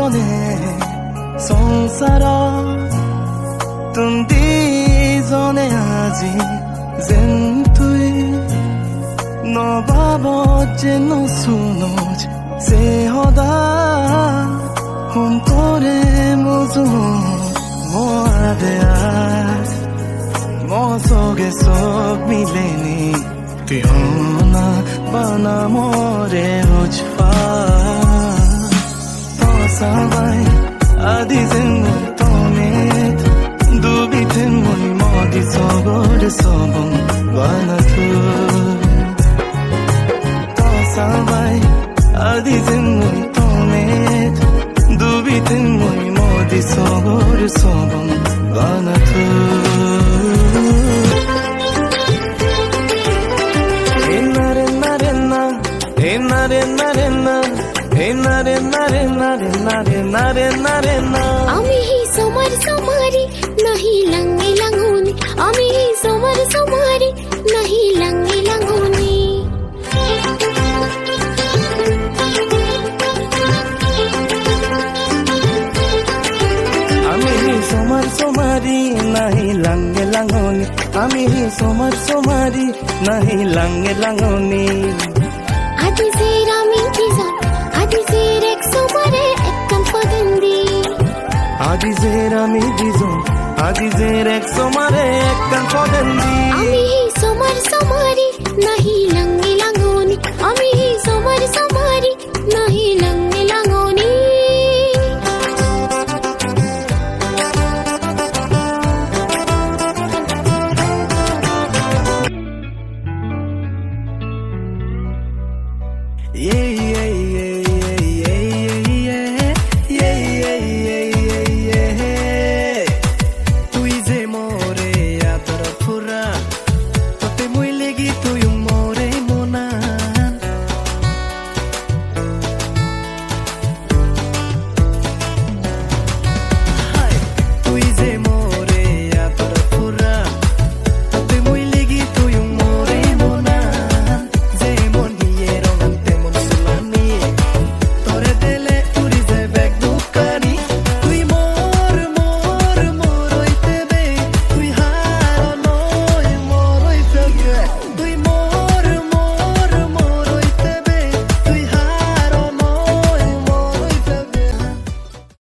জনে সংসাৰ তুন্দি জনে আজি যেন তুই নবাব যে নসুনো সে হদা হুমতরে মুজু মোয়াদে আজ মসগে সব মিলেনি কিয়না বানা মরে হুজফা তসাবাই আদি যেন তমেত দুবিতে মই মদি সগর সবং বানাথু তসাবাই আদি যেন তমেত দুবিতে মই মদি সগর সবং বানাথু আমি হি সোমার সোমারি নাহি লঙ্গে লঙ্গুনি আমি হি সোমার সোমারি নাহি লঙ্গে লঙ্গুনি আমি হি সোমার সোমারি নাহি লঙ্গে লঙ্গুনি আমি হি সোমার সোমারি নাহি লঙ্গে লঙ্গুনি আদি জেরা মিটিজন আদি জের এক সোমারে একদম পদন্দি আদি জের আমি দিজন আদি জের এক সোমারে একদম পদন্দি আমি হি সোমার সোমারি নাহি লঙ্গে লঙ্গুনি আমি হি সোমার সোমারি